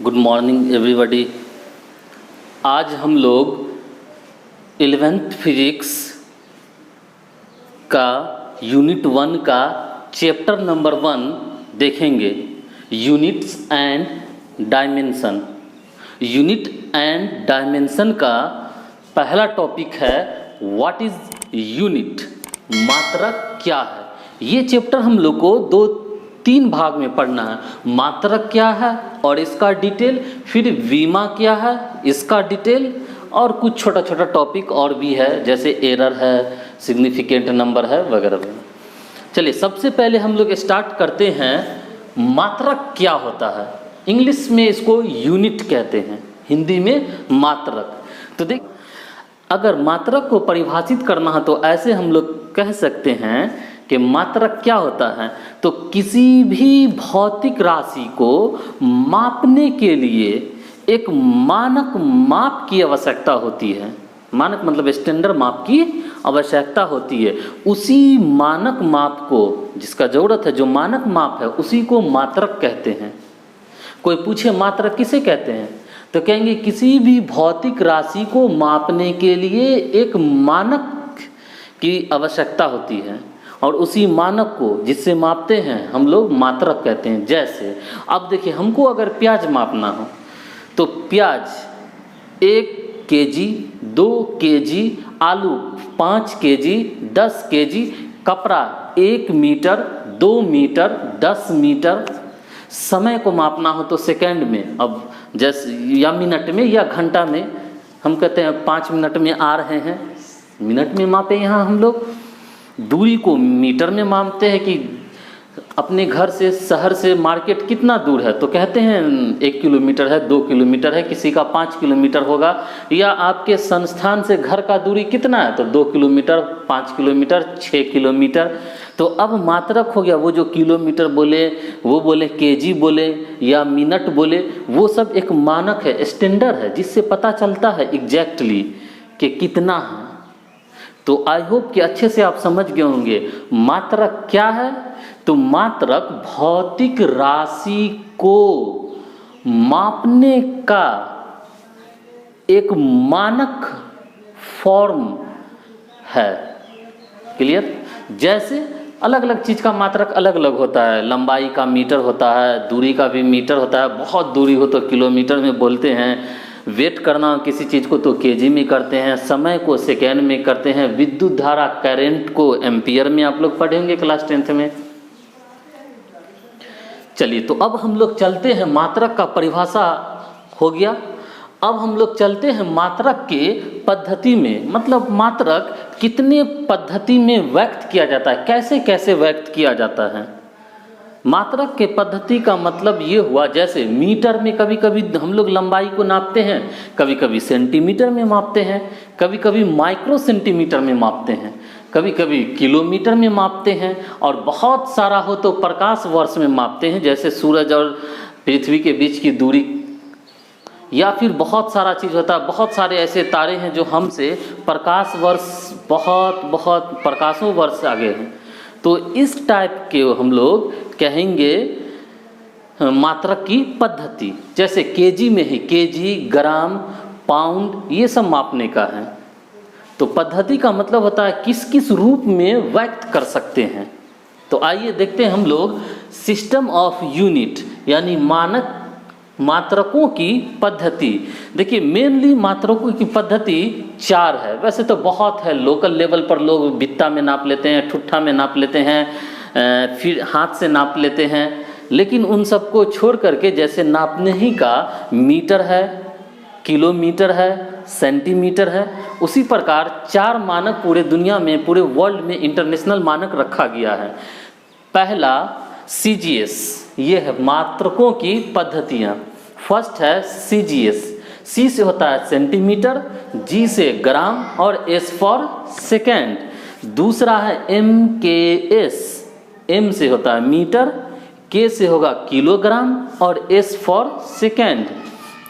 Good morning everybody. आज हम लोग 11th फिजिक्स का यूनिट 1 का चैप्टर नंबर 1 देखेंगे, units and dimension. Unit and dimension का पहला टॉपिक है व्हाट इज यूनिट, मात्रक क्या है। ये चैप्टर हम लोग को तीन भाग में पढ़ना है। मात्रक क्या है और इसका डिटेल, फिर विमा क्या है इसका डिटेल, और कुछ छोटा छोटा टॉपिक और भी है जैसे एरर है, सिग्निफिकेंट नंबर है वगैरह वगैरह। चलिए सबसे पहले हम लोग स्टार्ट करते हैं मात्रक क्या होता है। इंग्लिश में इसको यूनिट कहते हैं, हिंदी में मात्रक। तो देख, अगर मात्रक को परिभाषित करना है तो ऐसे हम लोग कह सकते हैं कि मात्रक क्या होता है, तो किसी भी भौतिक राशि को मापने के लिए एक मानक माप की आवश्यकता होती है। मानक मतलब स्टैंडर्ड माप की आवश्यकता होती है। उसी मानक माप को जिसका ज़रूरत है, जो मानक माप है, उसी को मात्रक कहते हैं। कोई पूछे मात्रक किसे कहते हैं, तो कहेंगे किसी भी भौतिक राशि को मापने के लिए एक मानक की आवश्यकता होती है, और उसी मानक को जिससे मापते हैं हम लोग मात्रक कहते हैं। जैसे अब देखिए, हमको अगर प्याज मापना हो तो प्याज 1 केजी, 2 केजी, आलू 5 केजी, 10 केजी, कपड़ा 1 मीटर, 2 मीटर, 10 मीटर। समय को मापना हो तो सेकंड में, अब जैसे या मिनट में या घंटा में, हम कहते हैं 5 मिनट में आ रहे हैं, मिनट में मापे। यहाँ हम लोग दूरी को मीटर में मापते हैं कि अपने घर से शहर से मार्केट कितना दूर है, तो कहते हैं 1 किलोमीटर है, 2 किलोमीटर है, किसी का 5 किलोमीटर होगा। या आपके संस्थान से घर का दूरी कितना है, तो 2 किलोमीटर, 5 किलोमीटर, 6 किलोमीटर। तो अब मात्रक हो गया, वो जो किलोमीटर बोले, वो बोले केजी बोले या मिनट बोले, वो सब एक मानक है, स्टैंडर्ड है, जिससे पता चलता है एग्जैक्टली कि कितना है। तो आई होप कि अच्छे से आप समझ गए होंगे मात्रक क्या है। तो मात्रक भौतिक राशि को मापने का एक मानक फॉर्म है। क्लियर? जैसे अलग अलग चीज़ का मात्रक अलग अलग होता है। लंबाई का मीटर होता है, दूरी का भी मीटर होता है, बहुत दूरी हो तो किलोमीटर में बोलते हैं, वेट करना किसी चीज़ को तो केजी में करते हैं, समय को सेकेंड में करते हैं, विद्युत धारा करंट को एम्पियर में आप लोग पढ़ेंगे क्लास 10th में। चलिए, तो अब हम लोग चलते हैं, मात्रक का परिभाषा हो गया। अब हम लोग चलते हैं मात्रक के पद्धति में, मतलब मात्रक कितने पद्धति में व्यक्त किया जाता है, कैसे कैसे व्यक्त किया जाता है। मात्रक के पद्धति का मतलब ये हुआ, जैसे मीटर में कभी कभी हम लोग लंबाई को नापते हैं, कभी कभी सेंटीमीटर में मापते हैं, कभी कभी माइक्रो सेंटीमीटर में मापते हैं, कभी कभी किलोमीटर में मापते हैं, और बहुत सारा हो तो प्रकाश वर्ष में मापते हैं, जैसे सूरज और पृथ्वी के बीच की दूरी। या फिर बहुत सारा चीज़ होता है, बहुत सारे ऐसे तारे हैं जो हमसे प्रकाश वर्ष बहुत प्रकाशों वर्ष आगे हैं। तो इस टाइप के हम लोग कहेंगे मात्रक की पद्धति। जैसे केजी में ही केजी, ग्राम, पाउंड, ये सब मापने का है। तो पद्धति का मतलब होता है किस किस रूप में व्यक्त कर सकते हैं। तो आइए देखते हैं हम लोग सिस्टम ऑफ यूनिट, यानी मानक मात्रकों की पद्धति। देखिए, मेनली मात्रकों की पद्धति 4 है। वैसे तो बहुत है, लोकल लेवल पर लोग बित्ता में नाप लेते हैं, ठुट्ठा में नाप लेते हैं, फिर हाथ से नाप लेते हैं, लेकिन उन सबको छोड़ करके जैसे नापने ही का मीटर है, किलोमीटर है, सेंटीमीटर है, उसी प्रकार 4 मानक पूरे दुनिया में, पूरे वर्ल्ड में इंटरनेशनल मानक रखा गया है। पहला CGS, ये है मात्रकों की पद्धतियाँ। फर्स्ट है CGS, C से होता है सेंटीमीटर, G से ग्राम और S फॉर सेकेंड। दूसरा है MKS, M से होता है मीटर, K से होगा किलोग्राम और S फॉर सेकेंड।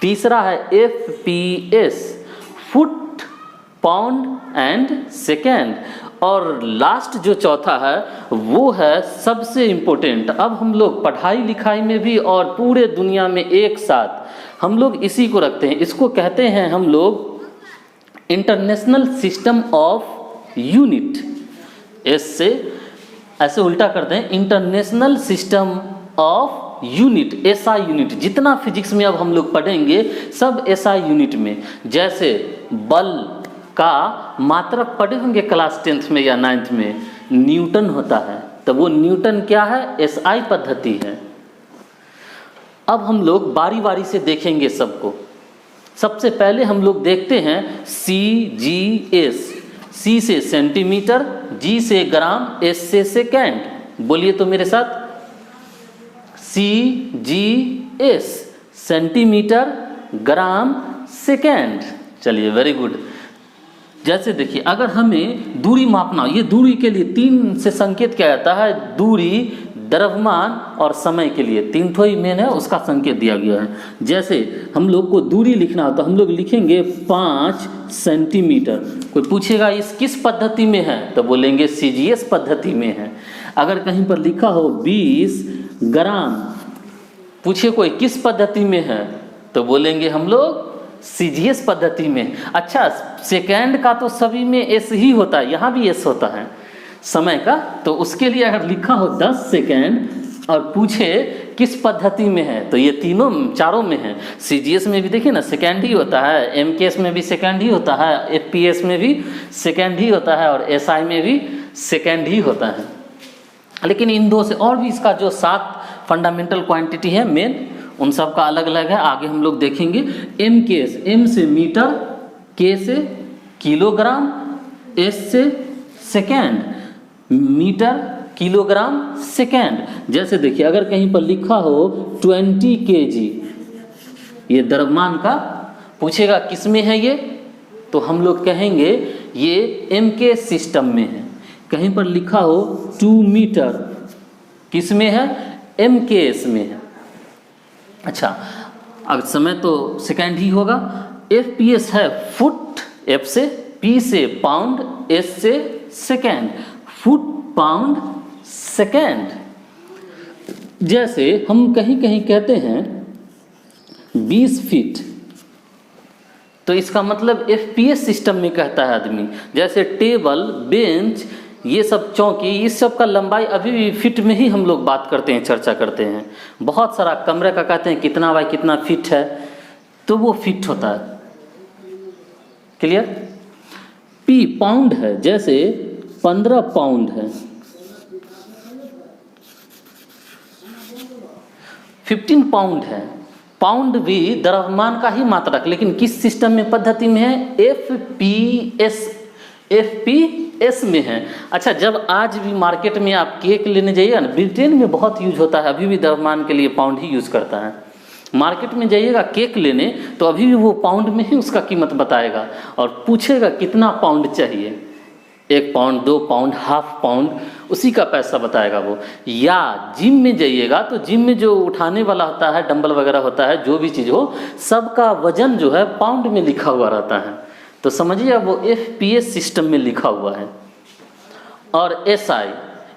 तीसरा है FPS, foot, pound and second. और लास्ट जो चौथा है वो है सबसे इम्पोर्टेंट। अब हम लोग पढ़ाई लिखाई में भी और पूरे दुनिया में एक साथ हम लोग इसी को रखते हैं। इसको कहते हैं हम लोग international system of unit. S से ऐसे उल्टा करते हैं, international system of unit, SI unit. जितना फिजिक्स में अब हम लोग पढ़ेंगे सब एसआई यूनिट में। जैसे बल का मात्रक पढ़े होंगे क्लास 10th में या 9th में, न्यूटन होता है, तो वो न्यूटन क्या है, एसआई पद्धति है। अब हम लोग बारी बारी से देखेंगे सबको। सबसे पहले हम लोग देखते हैं CGS। C से सेंटीमीटर, G से ग्राम, S से सेकेंड। बोलिए तो मेरे साथ, CGS, सेंटीमीटर, ग्राम, सेकेंड। चलिए वेरी गुड। जैसे देखिए, अगर हमें दूरी मापना, ये दूरी के लिए 3 से संकेत किया जाता है, दूरी, द्रव्यमान और समय के लिए 3 ठो ही मेन है, उसका संकेत दिया गया है। जैसे हम लोग को दूरी लिखना हो तो हम लोग लिखेंगे 5 सेंटीमीटर। कोई पूछेगा इस किस पद्धति में है, तो बोलेंगे CGS पद्धति में है। अगर कहीं पर लिखा हो 20 ग्राम, पूछे कोई किस पद्धति में है, तो बोलेंगे हम लोग CGS पद्धति में। अच्छा, सेकेंड का तो सभी में S ही होता है, यहाँ भी S होता है समय का, तो उसके लिए अगर लिखा हो 10 सेकेंड और पूछे किस पद्धति में है, तो ये तीनों चारों में है। CGS में भी देखिए ना सेकेंड ही होता है, MKS में भी सेकेंड ही होता है, FPS में भी सेकेंड ही होता है और SI में भी सेकेंड ही होता है। लेकिन इन दो से और भी इसका जो 7 फंडामेंटल क्वांटिटी है मेन, उन सब का अलग अलग है, आगे हम लोग देखेंगे। MKS, M से मीटर, K से किलोग्राम, S से सेकेंड, मीटर, किलोग्राम, सेकेंड। जैसे देखिए, अगर कहीं पर लिखा हो 20 kg, ये द्रव्यमान का, पूछेगा किस में है ये, तो हम लोग कहेंगे ये MKS सिस्टम में है। कहीं पर लिखा हो 2 मीटर, किस में है, MKS में है। अच्छा, अब समय तो सेकेंड ही होगा। FPS है फुट, F से, P से पाउंड, S से सेकेंड, फुट, पाउंड, सेकेंड। जैसे हम कहीं कहीं कहते हैं 20 फीट, तो इसका मतलब FPS सिस्टम में कहता है आदमी। जैसे टेबल, बेंच, ये सब चौकी, इस सब का लंबाई अभी भी फिट में ही हम लोग बात करते हैं, चर्चा करते हैं। बहुत सारा कमरे का कहते हैं कितना बाय कितना फिट है, तो वो फिट होता है। क्लियर। P पाउंड है, जैसे 15 पाउंड है, 15 पाउंड है। पाउंड भी द्रव्यमान का ही मात्रक, लेकिन किस सिस्टम में, पद्धति में है, FPS में है। अच्छा, जब आज भी मार्केट में आप केक लेने जाइएगा ना, ब्रिटेन में बहुत यूज होता है, अभी भी द्रव्यमान के लिए पाउंड ही यूज करता है। मार्केट में जाइएगा केक लेने, तो अभी भी वो पाउंड में ही उसका कीमत बताएगा और पूछेगा कितना पाउंड चाहिए, 1 पाउंड, 2 पाउंड, हाफ पाउंड, उसी का पैसा बताएगा वो। या जिम में जाइएगा तो जिम में जो उठाने वाला होता है, डंबल वगैरह होता है, जो भी चीज़ हो, सबका वजन जो है पाउंड में लिखा हुआ रहता है। तो समझिए वो FPS सिस्टम में लिखा हुआ है। और SI,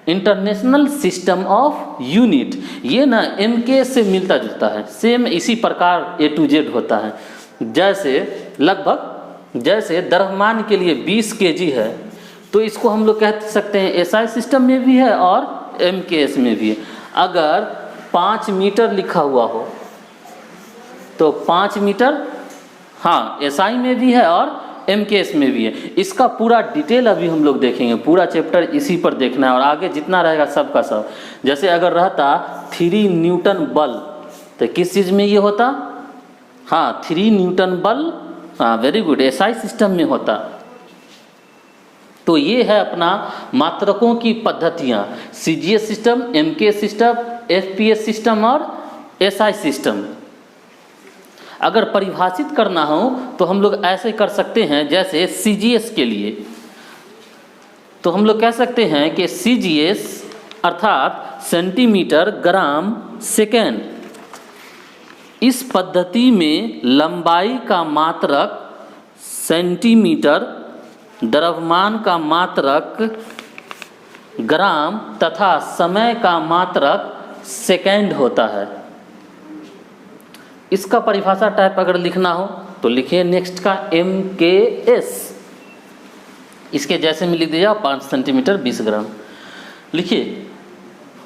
international system of unit, ये ना MK से मिलता जुलता है, सेम इसी प्रकार A to Z होता है। जैसे लगभग, जैसे द्रव्यमान के लिए 20 kg है, तो इसको हम लोग कह सकते हैं SI सिस्टम में भी है और MKS में भी है। अगर 5 मीटर लिखा हुआ हो तो 5 मीटर, हाँ, SI में भी है और MKS में भी है। इसका पूरा डिटेल अभी हम लोग देखेंगे, पूरा चैप्टर इसी पर देखना है और आगे जितना रहेगा सब का सब। जैसे अगर रहता 3 न्यूटन बल, तो किस चीज़ में ये होता, हाँ, 3 न्यूटन बल, हाँ, वेरी गुड, SI सिस्टम में होता। तो ये है अपना मात्रकों की पद्धतियाँ, CGS system, MKS system, FPS system और SI सिस्टम। अगर परिभाषित करना हो तो हम लोग ऐसे कर सकते हैं, जैसे CGS के लिए तो हम लोग कह सकते हैं कि CGS अर्थात सेंटीमीटर, ग्राम, सेकेंड, इस पद्धति में लंबाई का मात्रक सेंटीमीटर द्रव्यमान का मात्रक ग्राम तथा समय का मात्रक सेकेंड होता है। इसका परिभाषा टाइप अगर लिखना हो तो लिखिए नेक्स्ट का MKS, इसके जैसे में लिख दीजिए 5 सेंटीमीटर 20 ग्राम। लिखिए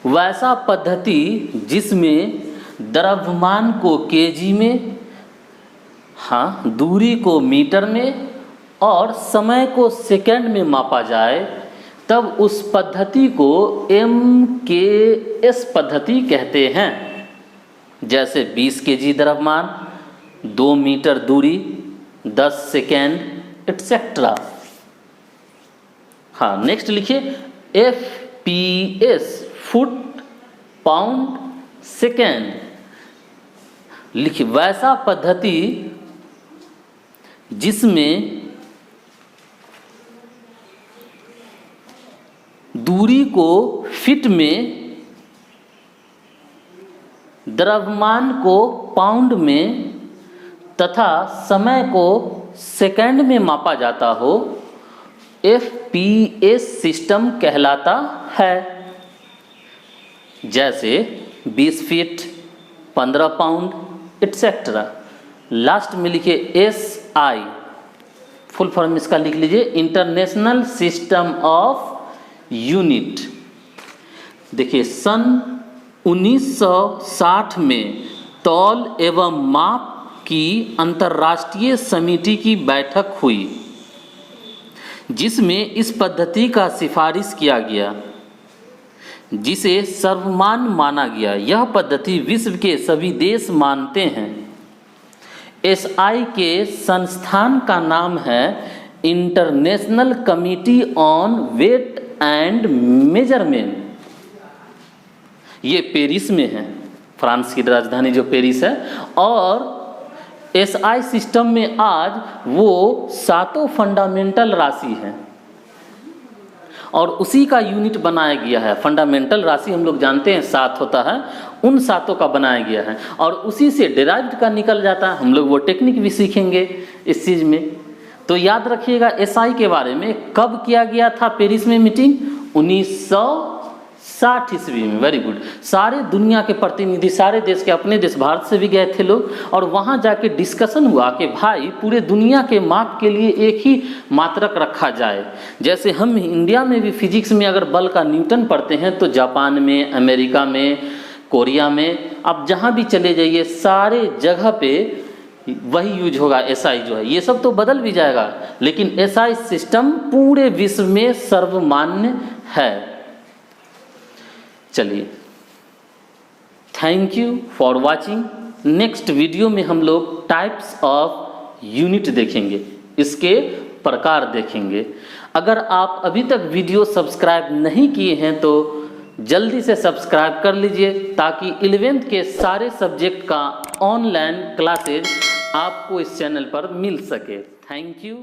वैसा पद्धति जिसमें द्रव्यमान को केजी में, दूरी को मीटर में और समय को सेकंड में मापा जाए, तब उस पद्धति को MKS पद्धति कहते हैं। जैसे 20 केजी द्रव्यमान, 2 मीटर दूरी, 10 सेकेंड एटसेट्रा। नेक्स्ट लिखिए FPS, फुट पाउंड सेकेंड। लिखिए वैसा पद्धति जिसमें दूरी को फीट में, द्रव्यमान को पाउंड में तथा समय को सेकंड में मापा जाता हो, FPS सिस्टम कहलाता है। जैसे 20 फीट, 15 पाउंड एटसेट्रा। लास्ट में लिखिए SI, फुल फॉर्म इसका लिख लीजिए, इंटरनेशनल सिस्टम ऑफ यूनिट। देखिए सन 1960 में तौल एवं माप की अंतर्राष्ट्रीय समिति की बैठक हुई, जिसमें इस पद्धति का सिफारिश किया गया, जिसे सर्वमान्य माना गया। यह पद्धति विश्व के सभी देश मानते हैं। SI के संस्थान का नाम है international committee on weight and measurement. ये पेरिस में है, फ्रांस की राजधानी जो पेरिस है। और SI सिस्टम में आज वो 7 फंडामेंटल राशि है और उसी का यूनिट बनाया गया है। फंडामेंटल राशि हम लोग जानते हैं 7 होता है, उन 7 का बनाया गया है और उसी से डिराइव्ड का निकल जाता है। हम लोग वो टेक्निक भी सीखेंगे इस चीज़ में। तो याद रखिएगा SI के बारे में कब किया गया था पेरिस में मीटिंग, 1960 ईस्वी में। Very good. सारे दुनिया के प्रतिनिधि, सारे देश के, अपने देश भारत से भी गए थे लोग और वहाँ जाके डिस्कशन हुआ कि भाई पूरे दुनिया के माप के लिए एक ही मात्रक रखा जाए। जैसे हम इंडिया में भी फिजिक्स में अगर बल का न्यूटन पढ़ते हैं तो जापान में, अमेरिका में, कोरिया में, आप जहाँ भी चले जाइए सारे जगह पे वही यूज होगा। SI जो है, ये सब तो बदल भी जाएगा लेकिन SI सिस्टम पूरे विश्व में सर्वमान्य है। चलिए, thank you for watching. Next video में हम लोग टाइप्स ऑफ यूनिट देखेंगे, इसके प्रकार देखेंगे। अगर आप अभी तक वीडियो सब्सक्राइब नहीं किए हैं तो जल्दी से सब्सक्राइब कर लीजिए ताकि 11th के सारे सब्जेक्ट का ऑनलाइन क्लासेज आपको इस चैनल पर मिल सके। Thank you.